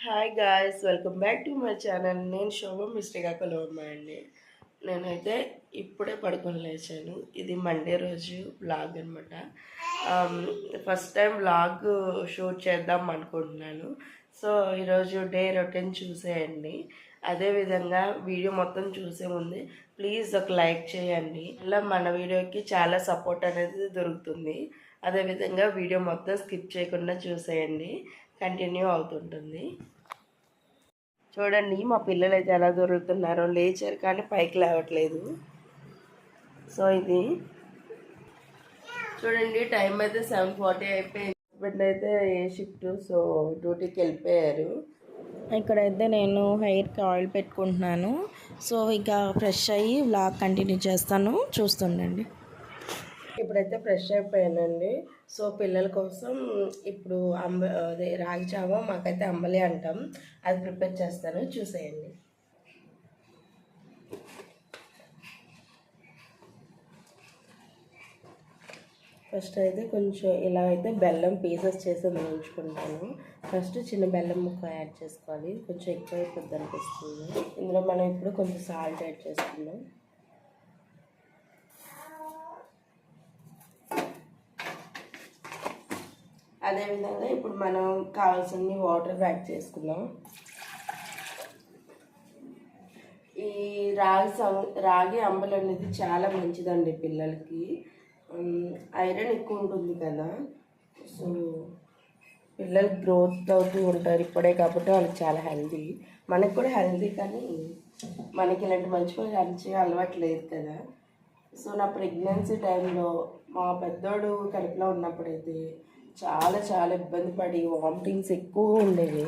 Hi guys, welcome back to my channel. నేను శోభ శ్రీకాకుళం అండి. నేనైతే ఇప్పుడే పడుకొని లేచాను. ఇది మండే రోజు వ్లాగ్ అనమాట. ఫస్ట్ టైం వ్లాగ్ షూట్ చేద్దాం అనుకుంటున్నాను. సో ఈరోజు డే రొటీన్ చూసేయండి. అదేవిధంగా వీడియో మొత్తం చూసే ముందు ప్లీజ్ ఒక లైక్ చేయండి. అలా మన వీడియోకి చాలా సపోర్ట్ అనేది దొరుకుతుంది. అదేవిధంగా వీడియో మొత్తం స్కిప్ చేయకుండా చూసేయండి, కంటిన్యూ అవుతుంటుంది. చూడండి మా పిల్లలు అయితే ఎలా దొరుకుతున్నారో, లేచారు కానీ పైకి లేవట్లేదు. సో ఇది చూడండి, టైం అయితే 7:40 అయిపోయింది. హస్బెండ్ అయితే ఏ షిఫ్ట్, సో డ్యూటీకి వెళ్ళిపోయారు. ఇక్కడైతే నేను హెయిర్కి ఆయిల్ పెట్టుకుంటున్నాను. సో ఇంకా ఫ్రెష్ అయ్యి వ్లాగ్ కంటిన్యూ చేస్తాను, చూస్తుండండి. ఇప్పుడైతే ఫ్రెష్ అయిపోయానండి. సో పిల్లల కోసం ఇప్పుడు అదే రాగి జావ, మాకైతే అంబలి అంటాం, అది ప్రిపేర్ చేస్తాను, చూసేయండి. ఫస్ట్ అయితే కొంచెం ఇలా అయితే బెల్లం పీసెస్ చేసి ఉంచుకుంటాను. ఫస్ట్ చిన్న బెల్లం ముక్క యాడ్ చేసుకోవాలి, కొంచెం ఎక్కువ అయిపోద్ది అనిపిస్తుంది. ఇందులో మనం ఇప్పుడు కొంచెం సాల్ట్ యాడ్ చేసుకుందాం. అదేవిధంగా ఇప్పుడు మనం కావాల్సిన వాటర్ యాడ్ చేసుకుందాం. ఈ రాగి అంబలి అనేది చాలా మంచిదండి పిల్లలకి. ఐరన్ ఎక్కువ ఉంటుంది కదా, సో పిల్లలు గ్రోత్ అవుతూ ఉంటారు ఇప్పుడే, కాబట్టి వాళ్ళకి చాలా హెల్తీ. మనకు కూడా హెల్తీ, కానీ మనకి ఇలాంటి మంచి అలవాటు లేదు కదా. సో నా ప్రెగ్నెన్సీ టైంలో మా పెద్దోడు కడుపులో ఉన్నప్పుడైతే చాలా చాలా ఇబ్బంది పడి వామిటింగ్స్ ఎక్కువ ఉండేవి.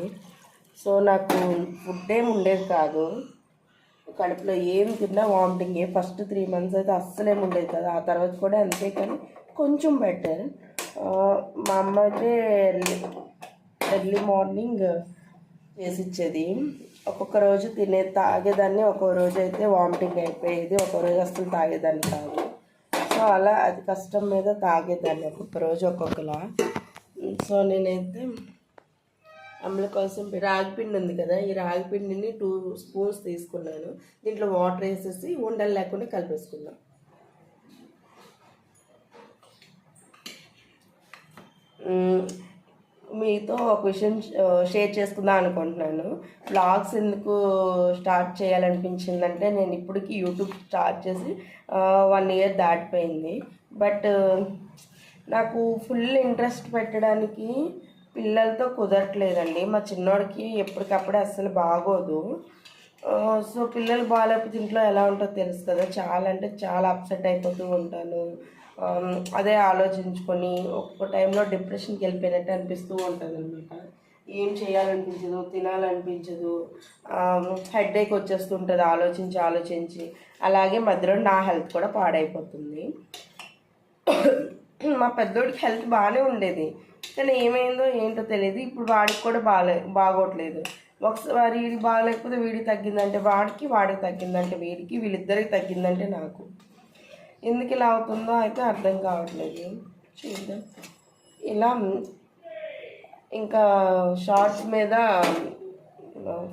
సో నాకు ఫుడ్ ఏమి ఉండేది కాదు, కడుపులో ఏం తిన్నా వామిటింగ్. ఫస్ట్ 3 months అయితే అస్సలేమి ఉండేది కదా, ఆ తర్వాత కూడా అంతే, కానీ కొంచెం బెటర్. మా అమ్మ అయితే ఎర్లీ మార్నింగ్ చేసి ఇచ్చేది. ఒక్కొక్క రోజు తాగేదాన్ని, ఒక్కొక్క రోజు అయితే వామిటింగ్ అయిపోయేది, ఒక్కొక్క రోజు అస్సలు తాగేదాన్ని కాదు. సో అలా అది కష్టం మీద తాగేదాన్ని, ఒక్కొక్క రోజు ఒక్కొక్కలా. సో నేనైతే అమల కోసం రాగి పిండి ఉంది కదా, ఈ రాగి పిండిని 2 spoons తీసుకున్నాను. దీంట్లో వాటర్ వేసేసి ఉండలు లేకుండా కలిపేసుకుందాం. మీతో ఒక విషయం షేర్ చేసుకుందాం అనుకుంటున్నాను. వ్లాగ్స్ ఎందుకు స్టార్ట్ చేయాలనిపించిందంటే, నేను ఇప్పటికీ యూట్యూబ్ స్టార్ట్ చేసి 1 year దాటిపోయింది. బట్ నాకు ఫుల్ ఇంట్రెస్ట్ పెట్టడానికి పిల్లలతో కుదరట్లేదండి. మా చిన్నోడికి ఎప్పటికప్పుడే అస్సలు బాగోదు. సో పిల్లలు బాగాలేకపోతే ఇంట్లో ఎలా ఉంటుందో తెలుసు కదా, చాలా అంటే చాలా అప్సెట్ అయిపోతూ ఉంటాను. అదే ఆలోచించుకొని ఒక్కొక్క టైంలో డిప్రెషన్కి వెళ్ళిపోయినట్టు అనిపిస్తూ ఉంటుంది అనమాట. ఏం చేయాలనిపించదు, తినాలనిపించదు, హెడేక్ వచ్చేస్తుంటుంది ఆలోచించి. అలాగే మధ్యలో నా హెల్త్ కూడా పాడైపోతుంది. మా పెద్దోడికి హెల్త్ బాగానే ఉండేది, కానీ ఏమైందో ఏంటో తెలియదు. ఇప్పుడు వాడికి కూడా బాగోట్లేదు. ఒకసారి వీడికి బాగలేకపోతే వీడికి తగ్గిందంటే వాడికి తగ్గిందంటే వీడికి, వీళ్ళిద్దరికి తగ్గిందంటే నాకు. ఎందుకు ఇలా అవుతుందో అయితే అర్థం కావట్లేదు. చూద్దాం. ఇలా ఇంకా షార్ట్స్ మీద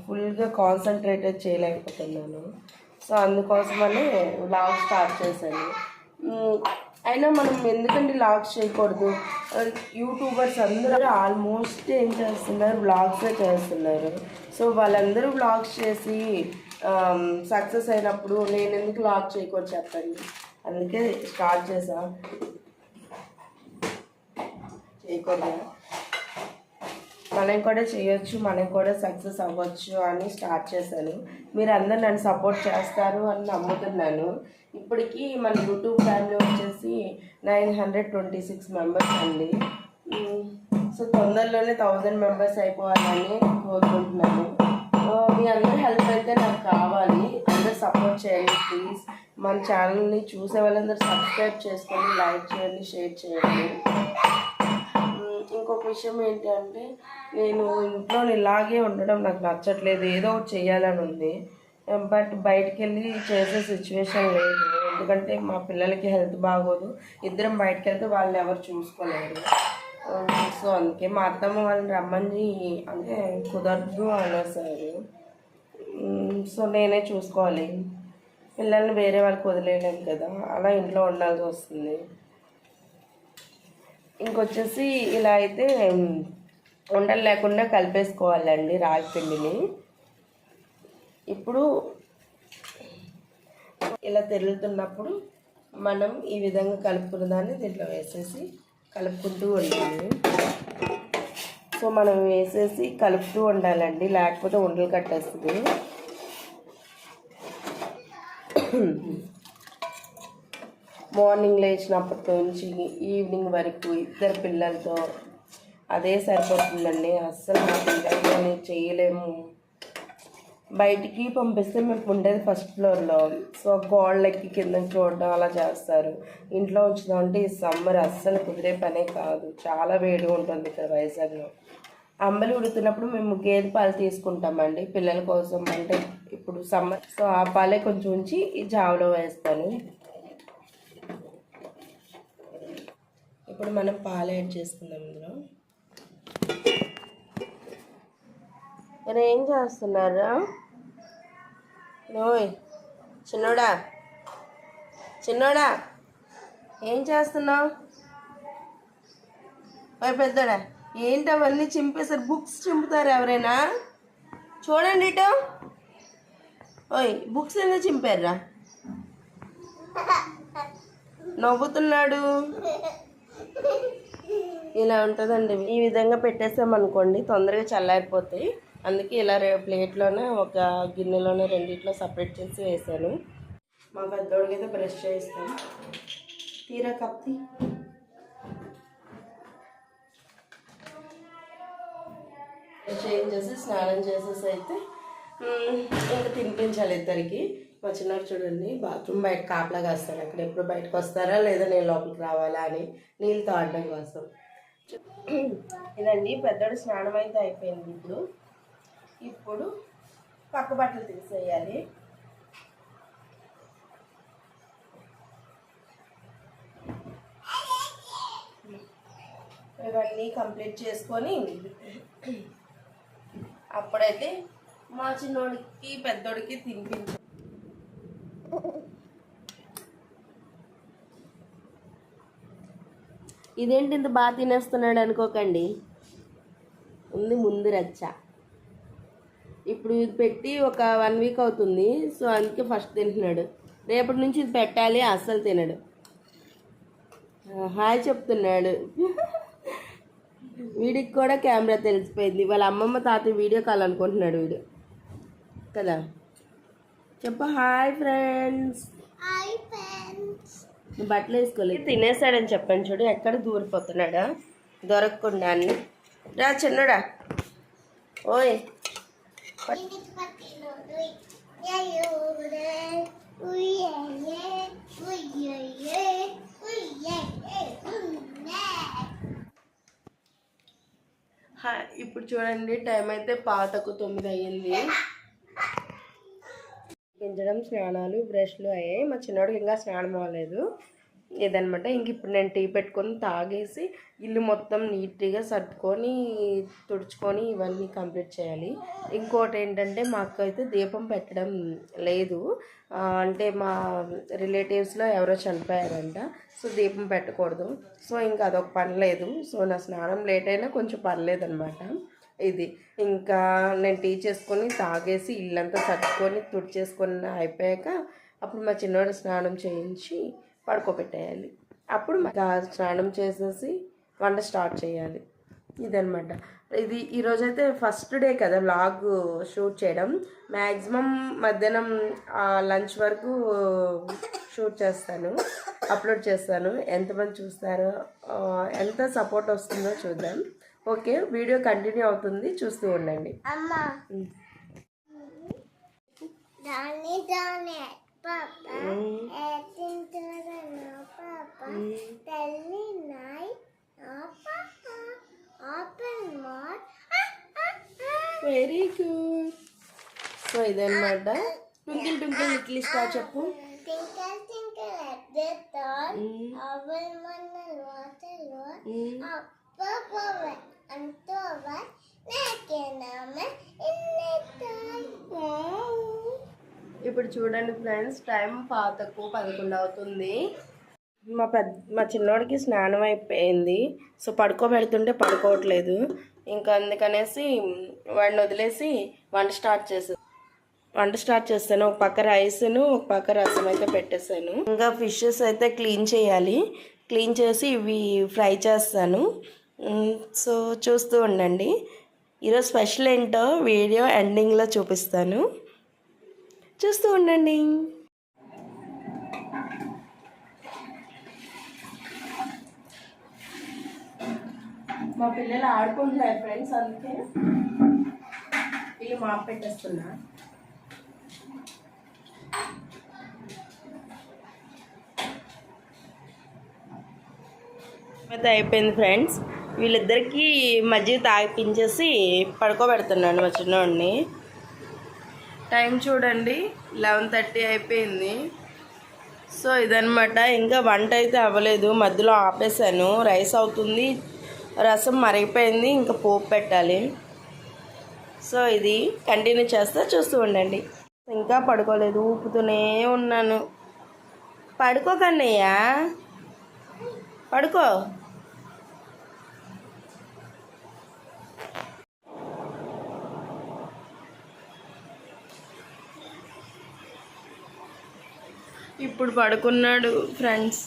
ఫుల్గా కాన్సన్ట్రేటెడ్ చేయలేకపోతున్నాను. సో అందుకోసమని వ్లాగ్ స్టార్ట్ చేశాను. అయినా మనం ఎందుకంటే వ్లాగ్స్ చేయకూడదు? యూట్యూబర్స్ అందరూ ఆల్మోస్ట్ ఏం చేస్తున్నారు, వ్లాగ్సే చేస్తున్నారు. సో వాళ్ళందరూ వ్లాగ్స్ చేసి సక్సెస్ అయినప్పుడు నేను ఎందుకు వ్లాగ్ చేయకూడదు చెప్పండి? అందుకే స్టార్ట్ చేసా. చేయకూడదా? మనం కూడా చేయొచ్చు, మనం కూడా సక్సెస్ అవ్వచ్చు అని స్టార్ట్ చేశాను. మీరు అందరు నన్ను సపోర్ట్ చేస్తారు అని నమ్ముతున్నాను. ఇప్పటికీ మన యూట్యూబ్ ఫ్యామిలీ వచ్చేసి 926 members అండి. సో తొందరలోనే 1000 members అయిపోవాలని కోరుకుంటున్నాను. మీ అందరి హెల్ప్ అయితే నాకు కావాలి, అందరు సపోర్ట్ చేయండి ప్లీజ్. మన ఛానల్ని చూసే వాళ్ళందరూ సబ్స్క్రైబ్ చేసుకొని లైక్ చేయండి, షేర్ చేయండి. ఇంకొక విషయం ఏంటంటే, నేను ఇంట్లో ఇలాగే ఉండడం నాకు నచ్చట్లేదు, ఏదో ఒకటి చేయాలని ఉంది. బట్ బయటికి వెళ్ళి చేసే సిచ్యువేషన్ లేదు, ఎందుకంటే మా పిల్లలకి హెల్త్ బాగోదు. ఇద్దరం బయటకు వెళ్తే వాళ్ళు ఎవరు చూసుకోలేరు. సో అందుకే మా అత్తమ్మ వాళ్ళని రమ్మని అంటే కుదరదు అనేసారు. సో నేనే చూసుకోవాలి, పిల్లల్ని వేరే వాళ్ళకి వదిలేయలేము కదా, అలా ఇంట్లో ఉండాల్సి వస్తుంది. ఇంకొచ్చేసి ఇలా అయితే ఉండలు లేకుండా కలిపేసుకోవాలండి రాగి పిండిని. ఇప్పుడు ఇలా తెరులుతున్నప్పుడు మనం ఈ విధంగా కలుపుకున్న దాన్ని దీంట్లో వేసేసి కలుపుకుంటూ ఉండాలి. సో మనం వేసేసి కలుపుతూ ఉండాలండి, లేకపోతే ఉండలు కట్టేస్తుంది. మార్నింగ్ లేచినప్పటి నుంచి ఈవినింగ్ వరకు ఇద్దరు పిల్లలతో అదే సరిపోతుందండి. అస్సలు మా పిల్లల్ని చేయలేము. బయటికి పంపిస్తే మేము ఉండేది ఫస్ట్ ఫ్లోర్లో, సో గోళ్ళకి కిందకి చూడడం అలా చేస్తారు. ఇంట్లో వచ్చిందంటే ఈ సమ్మర్ అస్సలు కుదిరే పనే కాదు, చాలా వేడిగా ఉంటుంది ఇక్కడ వైజాగ్లో. అంబలి ఉడుతున్నప్పుడు మేము గేదె పాలు తీసుకుంటామండి పిల్లల కోసం, అంటే ఇప్పుడు సమ్మర్. సో ఆ పాలే కొంచెం ఉంచి ఈ జావలో వేస్తాను. ఇప్పుడు మనం పాలు యాడ్ చేసుకుందాం ఇందులో. మరి ఏం చేస్తున్నారా? నోయ్ చిన్నోడా, చిన్నోడా ఏం చేస్తున్నావు? పెద్దోడా ఏంటి అవన్నీ చింపేశారు? బుక్స్ చింపుతారు ఎవరైనా? చూడండి ఇటు. ఓయ్ బుక్స్ ఎందుకు చింపారా? నవ్వుతున్నాడు. ఇలా ఉంటుందండి. ఈ విధంగా పెట్టేసామనుకోండి తొందరగా చల్లారిపోతాయి. అందుకే ఇలా ప్లేట్లోనే ఒక గిన్నెలోనే రెండిట్లో సపరేట్ చేసి వేసాను. మా పెద్దోడికి అయితే బ్రష్ చేస్తాను. తీరా కప్తి చేంజ్ చేసి స్నానం చేసేసి అయితే ఇంకా తినిపించాలి ఇద్దరికి. మా చిన్నవారు చూడండి బాత్రూమ్ బయట కాపలా కాస్తారు, అక్కడ ఎప్పుడు బయటకు వస్తారా లేదా నేను లోపలికి రావాలా అని నీళ్ళు తాగడం కోసం. ఇదండి పెద్దోడు స్నానం అయితే అయిపోయింది. ఇప్పుడు పక్క బట్టలు తీసేయాలి. ఇవన్నీ కంప్లీట్ చేసుకొని అప్పుడైతే మా చిన్నోడికి పెద్దోడికి తినిపించు. ఇదేంటి ఇంత బాగా తినేస్తున్నాడు అనుకోకండి, ఉంది ముందు రచ్చ. ఇప్పుడు ఇది పెట్టి ఒక 1 వీక్ అవుతుంది, సో అందుకే ఫస్ట్ తింటున్నాడు. రేపటి నుంచి ఇది పెట్టాలి, అస్సలు తినడు. హాయ్ చెప్తున్నాడు. వీడికి కూడా కెమెరా తెలిసిపోయింది. వాళ్ళ అమ్మమ్మ తాత వీడియో కాల్ అనుకుంటున్నాడు వీడు కదా. చెప్ప హాయ్ ఫ్రెండ్స్. బట్టలు వేసుకోలేదు, తినేసాడని చెప్పాను చూడు. ఎక్కడ దూరిపోతున్నాడా దొరకకుండా అన్ని. రా చిన్నడా. ఓయ్ ఇప్పుడు చూడండి టైం అయితే పాతకు 9 అయ్యింది. పెంచడం స్నానాలు బ్రష్లు అయ్యాయి. మా చిన్నోడికి ఇంకా స్నానం అవ్వలేదు. ఇదనమాట. ఇంక ఇప్పుడు నేను టీ పెట్టుకొని తాగేసి ఇల్లు మొత్తం నీట్గా సర్దుకొని తుడుచుకొని ఇవన్నీ కంప్లీట్ చేయాలి. ఇంకోటి ఏంటంటే మా అక్క అయితే దీపం పెట్టడం లేదు, అంటే మా రిలేటివ్స్లో ఎవరో చనిపోయారంట. సో దీపం పెట్టకూడదు. సో ఇంకా అదొక పని లేదు. సో నా స్నానం లేట్ అయినా కొంచెం పర్లేదు అనమాట. ఇది ఇంకా నేను టీ చేసుకొని తాగేసి ఇల్లంతా సర్దుకొని తుడిచేసుకొని అయిపోయాక అప్పుడు మా చిన్నోడు స్నానం చేయించి పడుకోబెట్టేయాలి. అప్పుడు స్నానం చేసేసి వంట స్టార్ట్ చేయాలి. ఇదనమాట. ఇది ఈరోజైతే ఫస్ట్ డే కదా వ్లాగ్ షూట్ చేయడం. మ్యాక్సిమం మధ్యాహ్నం లంచ్ వరకు షూట్ చేస్తాను, అప్లోడ్ చేస్తాను. ఎంతమంది చూస్తారో, ఎంత సపోర్ట్ వస్తుందో చూద్దాం. ఓకే, వీడియో కంటిన్యూ అవుతుంది, చూస్తూ ఉండండి. Very good. సో ఇదన్నమాట. ట్వింకిల్ ట్వింకిల్ లిటిల్ స్టార్ చెప్పు. ఇప్పుడు చూడండి ఫ్రెండ్స్, టైం తక్కువ 11 అవుతుంది. మా చిన్నోడికి స్నానం అయిపోయింది. సో పడుకోబెడుతుంటే పడుకోవట్లేదు. ఇంకా అందుకనేసి వాడిని వదిలేసి వంట స్టార్ట్ చేస్తాను. ఒక పక్క రైస్ను ఒక పక్క రసం అయితే పెట్టేశాను. ఇంకా ఫిషెస్ అయితే క్లీన్ చేయాలి. క్లీన్ చేసి ఇవి ఫ్రై చేస్తాను. సో చూస్తూ ఉండండి. ఈరోజు స్పెషల్ ఏంటో వీడియో ఎండింగ్లో చూపిస్తాను. చూస్తూ ఉండండి. మా పిల్లలు ఆడుకుంటున్నారు ఫ్రెండ్స్, అందుకే ఇల్లు మాప్ పెట్టేస్తున్నా. అయితే అయిపోయింది ఫ్రెండ్స్. వీళ్ళిద్దరికీ మజ్జిగ తాగిపించేసి పడుకోబెడుతున్నాను మా చిన్నోడిని. టైం చూడండి 11:30 అయిపోయింది. సో ఇదనమాట. ఇంకా వంట అయితే అవ్వలేదు, మధ్యలో ఆపేసాను. రైస్ అవుతుంది, రసం మరిగిపోయింది, ఇంకా పోపు పెట్టాలి. సో ఇది కంటిన్యూ చేస్తా, చూస్తూ ఉండండి. ఇంకా పడుకోలేదు, ఊపుతూనే ఉన్నాను. పడుకో కన్నయ్య, పడుకో. ఇప్పుడు పడుకున్నాడు ఫ్రెండ్స్.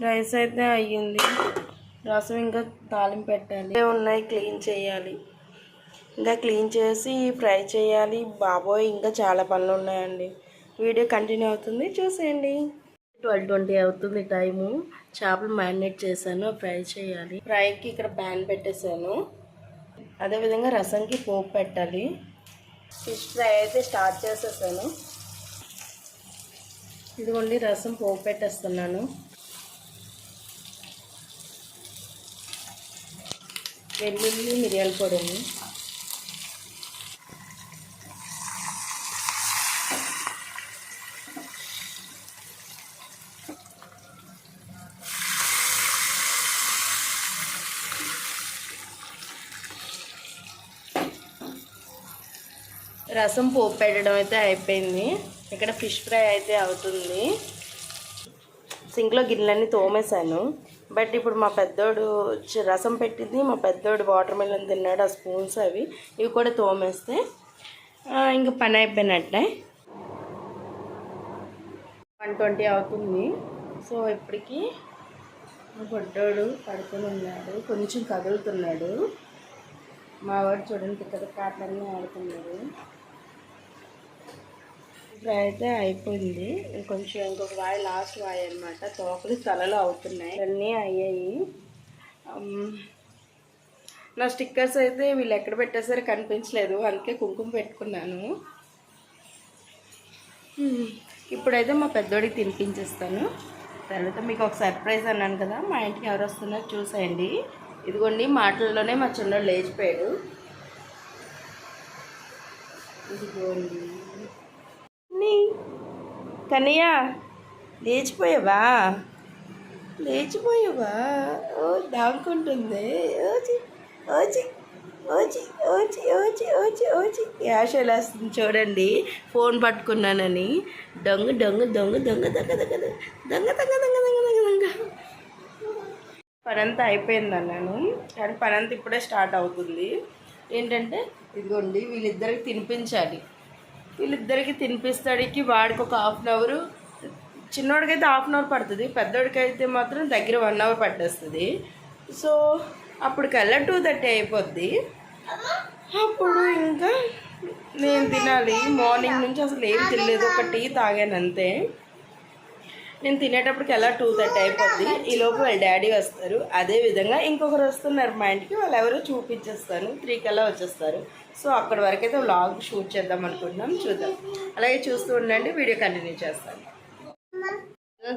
రైస్ అయితే అయ్యింది, రసం ఇంకా తాలింపు పెట్టాలి. ఉన్నాయి క్లీన్ చేయాలి, ఇంకా క్లీన్ చేసి ఫ్రై చేయాలి. బాబోయ్ ఇంకా చాలా పనులు ఉన్నాయండి. వీడియో కంటిన్యూ అవుతుంది, చూసేయండి. 12:20 అవుతుంది టైము. చేపలు మ్యారినేట్ చేశాను, ఫ్రై చేయాలి. ఫ్రైకి ఇక్కడ ప్యాన్ పెట్టేశాను. అదేవిధంగా రసంకి పోపు పెట్టాలి. ఫిష్ ఫ్రై అయితే స్టార్ట్ చేసేసాను. ఇదిగోండి రసం పోపు పెట్టేస్తున్నాను. వెల్లుల్లి మిరియాల పొడిని, రసం పోపు పెట్టడం అయితే అయిపోయింది. ఇక్కడ ఫిష్ ఫ్రై అయితే అవుతుంది. సింక్లో గిన్నెలన్నీ తోమేశాను. బట్ ఇప్పుడు మా పెద్దోడు రసం పెట్టింది, మా పెద్దోడు వాటర్ మెలన్ తిన్నాడు, ఆ స్పూన్స్ అవి ఇవి కూడా తోమేస్తే ఇంకా పని అయిపోయినట్టే. 1:20 అవుతుంది. సో ఇప్పటికి మా పెద్దోడు పడుకొని ఉన్నాడు, కొంచెం కదులుతున్నాడు. మా వాడు చూడండి ఇక్కడ కాట్లన్నీ ఆడుతున్నాడు. ఫ్రై అయితే అయిపోయింది. కొంచెం ఇంకొక వాయి, లాస్ట్ వాయి అనమాట. తోకలు తలలో అవుతున్నాయి, అన్నీ అయ్యాయి. నా స్టిక్కర్స్ అయితే వీళ్ళు ఎక్కడ పెట్టేసరి కనిపించలేదు, అందుకే కుంకుమ పెట్టుకున్నాను. ఇప్పుడైతే మా పెద్దోడికి తినిపించేస్తాను. తర్వాత మీకు ఒక సర్ప్రైజ్ అన్నాను కదా, మా ఇంటికి ఎవరు వస్తున్నారో చూసేయండి. ఇదిగోండి మాటల్లోనే మా చిన్నోడు లేచిపోయాడు. ఇదిగోండి కన్నయ్య, లేచిపోయావా? ఓ దాక్కుంటుంది. ఓచి ఓచి ఓచి ఓచి ఓచి ఓచి ఓచి యాష ఎలా వస్తుంది చూడండి. ఫోన్ పట్టుకున్నానని దొంగ దొంగ దొంగ దొంగ దొంగ దొంగ దొంగ దొంగ దొంగ దొంగ దొంగ దొంగ. పనంతా అయిపోయింది అన్నాను, కానీ పనంతా ఇప్పుడే స్టార్ట్ అవుతుంది. ఏంటంటే ఇదిగోండి వీళ్ళిద్దరికి తినిపించాలి. వీళ్ళిద్దరికి తినిపిస్తాడికి వాడికి ఒక 1/2 అవర్, చిన్నోడికైతే 1/2 అవర్ పడుతుంది, పెద్దోడికైతే మాత్రం దగ్గర 1 అవర్ పట్టేస్తుంది. సో అప్పటికల్లా 2:30 అయిపోద్ది. అప్పుడు ఇంకా నేను తినాలి. మార్నింగ్ నుంచి అసలు ఏం తినలేదు, ఒక టీ తాగాను అంతే. నేను తినేటప్పటికి ఎలా 2:30 అయిపోద్ది. ఈలోపు వాళ్ళ డాడీ వస్తారు. అదేవిధంగా ఇంకొకరు వస్తున్నారు మా ఇంటికి, వాళ్ళు ఎవరో చూపించేస్తాను. 3 కల్లా వచ్చేస్తారు. సో అక్కడి వరకైతే వ్లాగ్ షూట్ చేద్దాం అనుకుంటున్నాం, చూద్దాం. అలాగే చూస్తూ ఉండండి, వీడియో కంటిన్యూ చేస్తాను.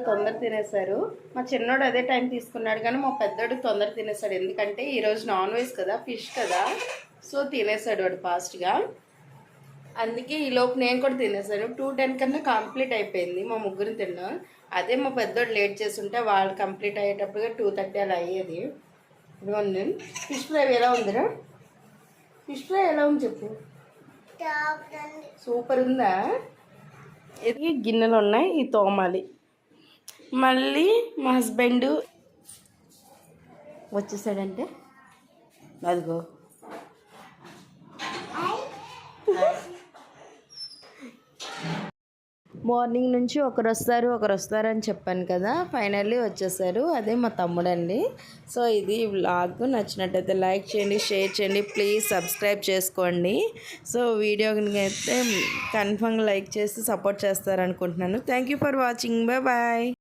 తొందర తినేశారు. మా చిన్నోడు అదే టైం తీసుకున్నాడు, కానీ మా పెద్దోడు తొందర తినేసాడు. ఎందుకంటే ఈరోజు నాన్ వెజ్ కదా, ఫిష్ కదా. సో తినేసాడు వాడు ఫాస్ట్గా. అందుకే ఈలోపు నేను కూడా తినేసాను. 2:10 కన్నా కంప్లీట్ అయిపోయింది. మా ముగ్గురు తిన్నాం. అదే మా పెద్దోడు లేట్ చేస్తుంటే వాళ్ళు కంప్లీట్ అయ్యేటప్పుడుగా 2:30 అలా అయ్యేది. ఇదిగోండి ఫిష్ ఫ్రై ఎలా ఉందిరా? ఫిష్ ఫ్రై ఎలా ఉంది చెప్పు. సూపర్ ఉందా? ఇది గిన్నెలు ఉన్నాయి, ఈ తోమాలి. మళ్ళీ మా హస్బెండ్ వచ్చేసాడంటే అదిగో మార్నింగ్ నుంచి ఒకరు వస్తారు అని చెప్పాను కదా, ఫైనల్లీ వచ్చేసారు. అదే మా తమ్ముడండి. సో ఇది వ్లాగ్ నచ్చినట్టయితే లైక్ చేయండి, షేర్ చేయండి, ప్లీజ్ సబ్స్క్రైబ్ చేసుకోండి. సో వీడియోని అయితే కన్ఫర్మ్గా లైక్ చేసి సపోర్ట్ చేస్తారనుకుంటున్నాను. Thank you for watching. Bye bye.